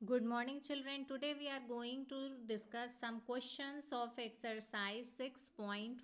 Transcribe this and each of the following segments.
Good morning children. Today we are going to discuss some questions of exercise 6.4.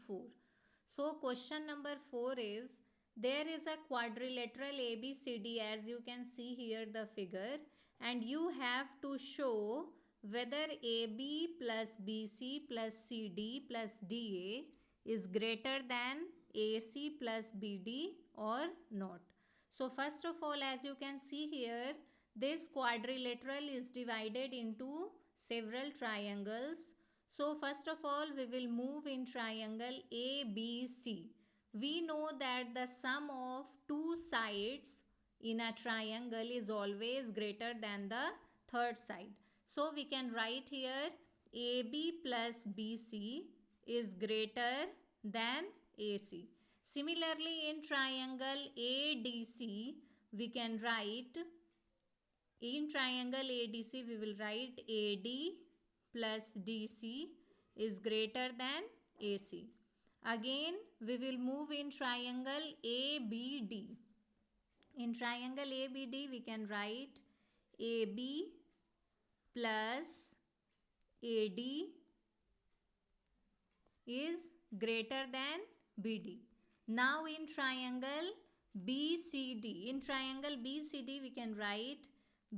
So question number 4 is there is a quadrilateral ABCD as you can see here the figure, and you have to show whether AB plus BC plus CD plus DA is greater than AC plus BD or not. So first of all, as you can see here, this quadrilateral is divided into several triangles. So first of all, we will move in triangle ABC. We know that the sum of two sides in a triangle is always greater than the third side. So we can write here AB plus BC is greater than AC. Similarly, in triangle ADC, we can write, in triangle ADC, we will write AD plus DC is greater than AC. Again, we will move in triangle ABD. In triangle ABD, we can write AB plus AD is greater than BD. Now in triangle BCD, we can write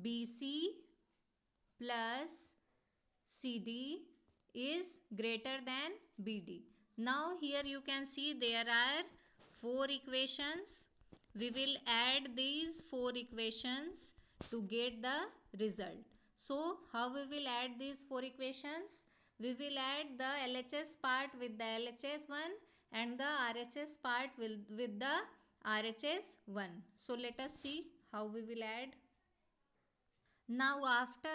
BC plus CD is greater than BD. Now here you can see there are four equations. We will add these four equations to get the result. So how we will add these four equations? We will add the LHS part with the LHS one and the RHS part with the RHS one. So let us see how we will add. Now after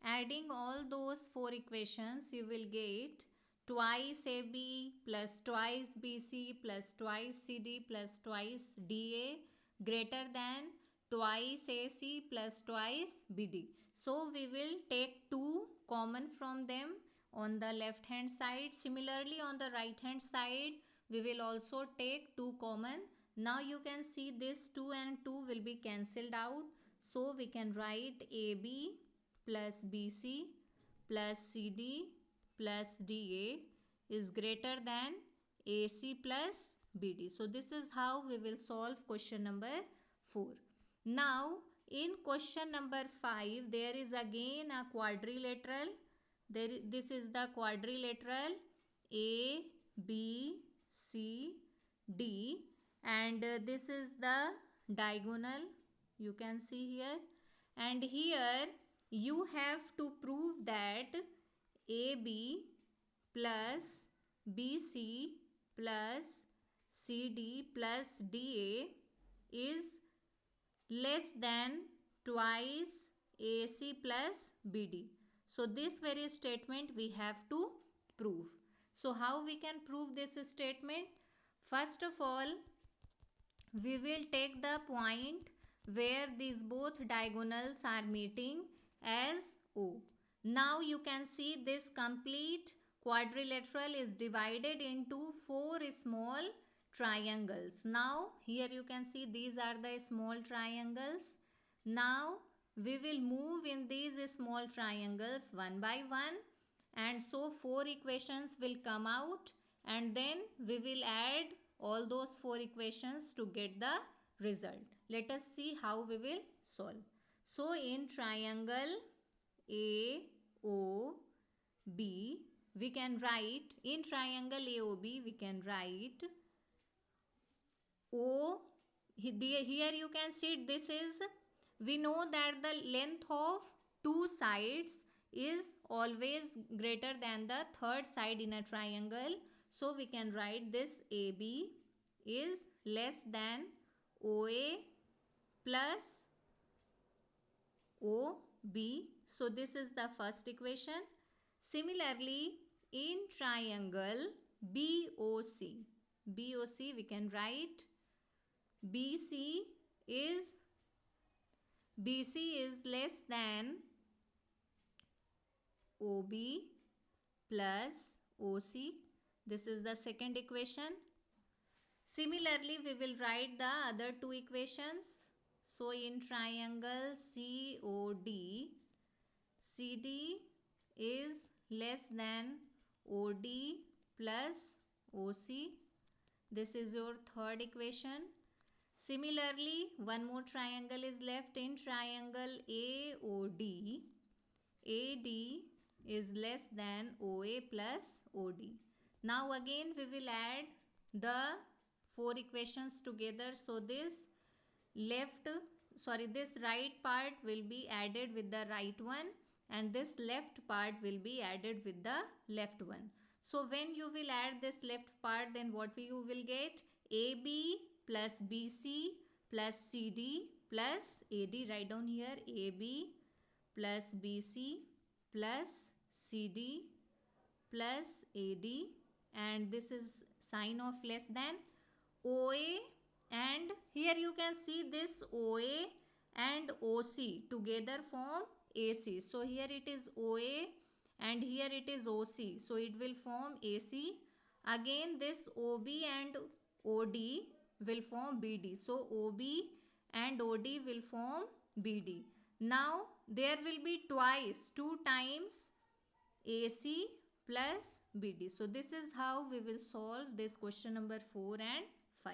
adding all those four equations, you will get twice AB plus twice BC plus twice CD plus twice DA greater than twice AC plus twice BD. So we will take 2 common from them on the left hand side. Similarly on the right hand side, we will also take 2 common. Now you can see this 2 and 2 will be cancelled out. So we can write AB plus BC plus CD plus DA is greater than AC plus BD. So this is how we will solve question number 4. Now in question number 5, there is again a quadrilateral. This is the quadrilateral A, B, C, D, and this is the diagonal you can see here, and here you have to prove that AB plus BC plus CD plus DA is less than twice AC plus BD. So this very statement we have to prove. So how we can prove this statement? First of all, we will take the point where these both diagonals are meeting as O. Now you can see this complete quadrilateral is divided into 4 small triangles. Now here you can see these are the small triangles. Now we will move in these small triangles one by one, and so 4 equations will come out, and then we will add all those 4 equations to get the result. Let us see how we will solve. So in triangle AOB, we can write, in triangle AOB we can write O. Here you can see this is, we know that the length of two sides is always greater than the third side in a triangle. So we can write this AB is less than OA plus OB. So this is the first equation. Similarly, in triangle BOC, we can write BC is less than OB plus OC. This is the second equation. Similarly, we will write the other two equations. So in triangle COD, CD is less than OD plus OC. This is your third equation. Similarly, one more triangle is left. In triangle AOD, AD is less than OA plus OD. Now again we will add the four equations together. So this this right part will be added with the right one, and this left part will be added with the left one. So when you will add this left part, then what you will get? AB plus BC plus CD plus AD. Write down here, AB plus BC plus CD plus AD, and this is sign of less than. OA, and here you can see this OA and OC together form AC. So here it is OA and here it is OC. So it will form AC. Again this OB and OD will form BD. So OB and OD will form BD. Now there will be two times AC plus BD. So this is how we will solve this question number 4 and 5.